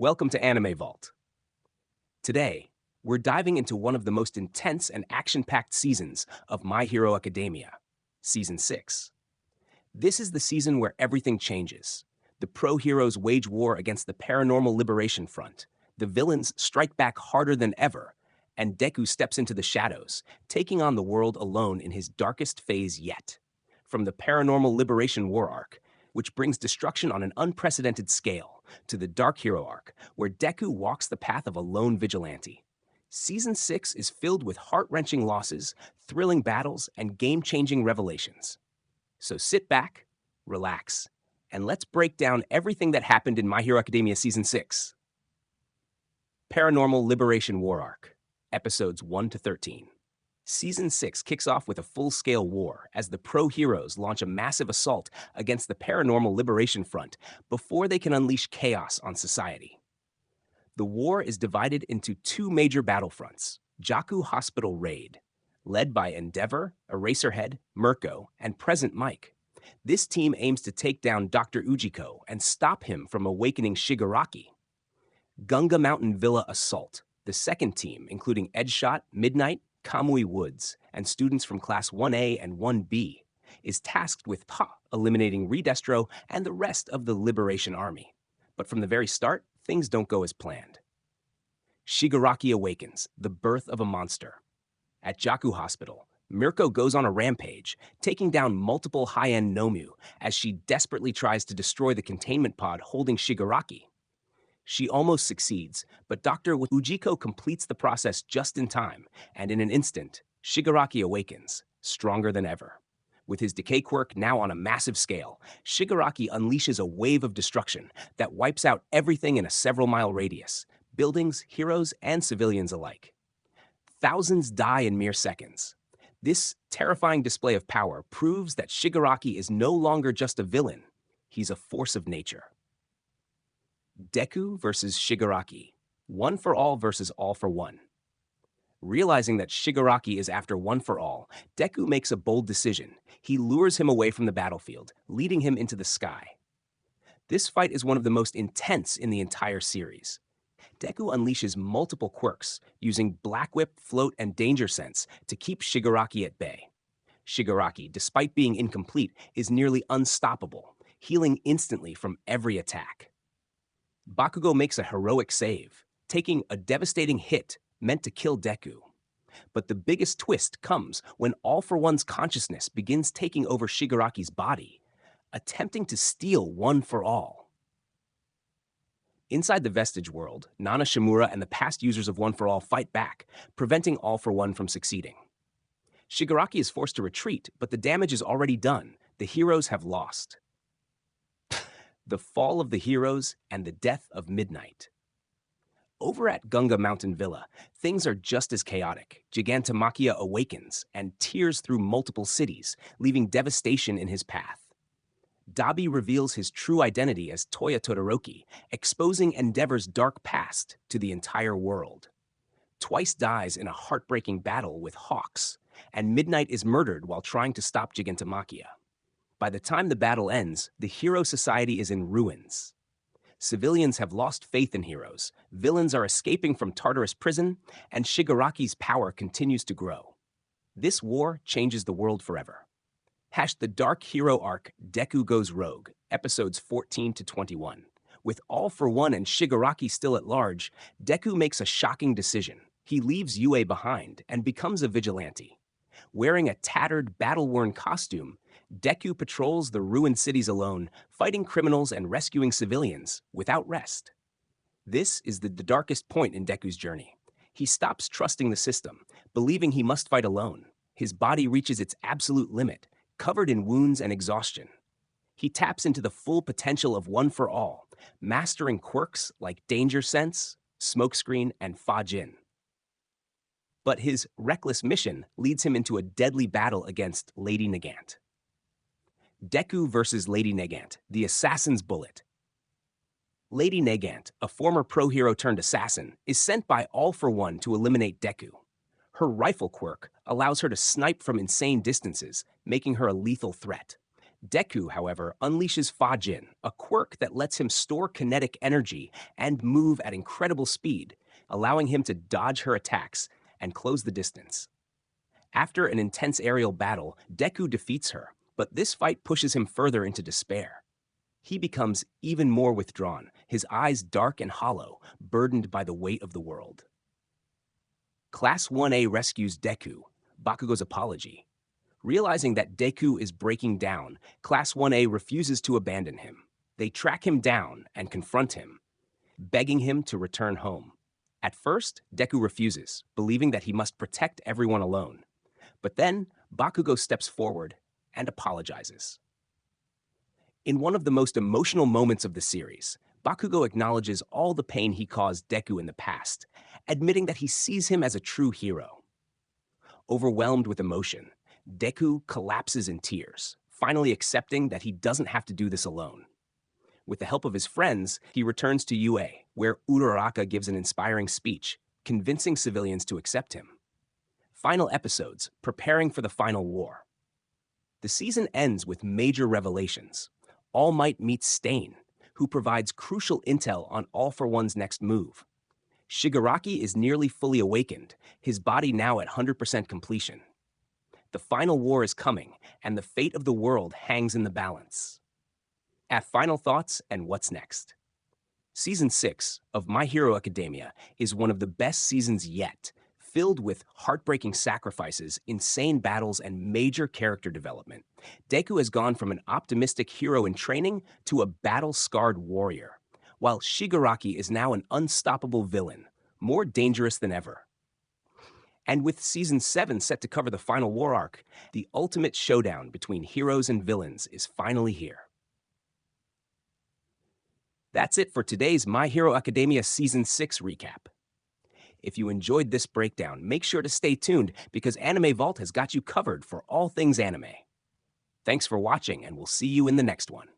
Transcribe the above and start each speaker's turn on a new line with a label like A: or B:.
A: Welcome to Anime Vault. Today, we're diving into one of the most intense and action-packed seasons of My Hero Academia, Season 6. This is the season where everything changes. The pro-heroes wage war against the Paranormal Liberation Front, the villains strike back harder than ever, and Deku steps into the shadows, taking on the world alone in his darkest phase yet. From the Paranormal Liberation War arc, which brings destruction on an unprecedented scale, to the Dark Hero arc, where Deku walks the path of a lone vigilante. Season 6 is filled with heart-wrenching losses, thrilling battles, and game-changing revelations. So sit back, relax, and let's break down everything that happened in My Hero Academia Season 6. Paranormal Liberation War arc, Episodes 1 to 13. Season 6 kicks off with a full-scale war as the pro-heroes launch a massive assault against the Paranormal Liberation Front before they can unleash chaos on society. The war is divided into two major battlefronts: Jaku Hospital Raid, led by Endeavor, Eraserhead, Mirko, and Present Mike. This team aims to take down Dr. Ujiko and stop him from awakening Shigaraki. Gunga Mountain Villa Assault, the second team, including Edgeshot, Midnight, Kamui Woods, and students from Class 1A and 1B, is tasked with eliminating Redestro and the rest of the Liberation Army. But from the very start, things don't go as planned. Shigaraki awakens, the birth of a monster. At Jaku Hospital, Mirko goes on a rampage, taking down multiple high-end Nomu as she desperately tries to destroy the containment pod holding Shigaraki. She almost succeeds, but Dr. Ujiko completes the process just in time, and in an instant, Shigaraki awakens, stronger than ever. With his decay quirk now on a massive scale, Shigaraki unleashes a wave of destruction that wipes out everything in a several-mile radius, buildings, heroes, and civilians alike. Thousands die in mere seconds. This terrifying display of power proves that Shigaraki is no longer just a villain, he's a force of nature. Deku versus Shigaraki, one for all versus all for one. Realizing that Shigaraki is after one for all, Deku makes a bold decision. He lures him away from the battlefield, leading him into the sky. This fight is one of the most intense in the entire series. Deku unleashes multiple quirks, using Black Whip, Float, and Danger Sense to keep Shigaraki at bay. Shigaraki, despite being incomplete, is nearly unstoppable, healing instantly from every attack. Bakugo makes a heroic save, taking a devastating hit meant to kill Deku. But the biggest twist comes when All for One's consciousness begins taking over Shigaraki's body, attempting to steal One for All. Inside the Vestige world, Nana Shimura and the past users of One for All fight back, preventing All for One from succeeding. Shigaraki is forced to retreat, but the damage is already done. The heroes have lost. The fall of the heroes and the death of Midnight. Over at Gunga Mountain Villa, things are just as chaotic. Gigantomachia awakens and tears through multiple cities, leaving devastation in his path. Dabi reveals his true identity as Toya Todoroki, exposing Endeavor's dark past to the entire world. Twice dies in a heartbreaking battle with Hawks, and Midnight is murdered while trying to stop Gigantomachia. By the time the battle ends, the hero society is in ruins. Civilians have lost faith in heroes, villains are escaping from Tartarus prison, and Shigaraki's power continues to grow. This war changes the world forever. The Dark Hero arc Deku Goes Rogue, episodes 14 to 21. With All for One and Shigaraki still at large, Deku makes a shocking decision. He leaves Yue behind and becomes a vigilante. Wearing a tattered, battle-worn costume, Deku patrols the ruined cities alone, fighting criminals and rescuing civilians without rest. This is the darkest point in Deku's journey. He stops trusting the system, believing he must fight alone. His body reaches its absolute limit, covered in wounds and exhaustion. He taps into the full potential of One for All, mastering quirks like Danger Sense, Smokescreen, and Fa-Jin. But his reckless mission leads him into a deadly battle against Lady Nagant. Deku versus Lady Nagant, the Assassin's Bullet. Lady Nagant, a former pro-hero turned assassin, is sent by All for One to eliminate Deku. Her rifle quirk allows her to snipe from insane distances, making her a lethal threat. Deku, however, unleashes Fajin, a quirk that lets him store kinetic energy and move at incredible speed, allowing him to dodge her attacks and close the distance. After an intense aerial battle, Deku defeats her, but this fight pushes him further into despair. He becomes even more withdrawn, his eyes dark and hollow, burdened by the weight of the world. Class 1A rescues Deku, Bakugo's apology. Realizing that Deku is breaking down, Class 1A refuses to abandon him. They track him down and confront him, begging him to return home. At first, Deku refuses, believing that he must protect everyone alone. But then, Bakugo steps forward and apologizes. In one of the most emotional moments of the series, Bakugo acknowledges all the pain he caused Deku in the past, admitting that he sees him as a true hero. Overwhelmed with emotion, Deku collapses in tears, finally accepting that he doesn't have to do this alone. With the help of his friends, he returns to UA, where Uraraka gives an inspiring speech, convincing civilians to accept him. Final episodes, preparing for the final war. The season ends with major revelations. All Might meets Stain, who provides crucial intel on All for One's next move. Shigaraki is nearly fully awakened, his body now at 100% completion. The final war is coming, and the fate of the world hangs in the balance. At Final Thoughts and What's Next? Season 6 of My Hero Academia is one of the best seasons yet, filled with heartbreaking sacrifices, insane battles, and major character development. Deku has gone from an optimistic hero in training to a battle-scarred warrior, while Shigaraki is now an unstoppable villain, more dangerous than ever. And with Season 7 set to cover the final war arc, the ultimate showdown between heroes and villains is finally here. That's it for today's My Hero Academia Season 6 recap. If you enjoyed this breakdown, make sure to stay tuned because Anime Vault has got you covered for all things anime. Thanks for watching, and we'll see you in the next one.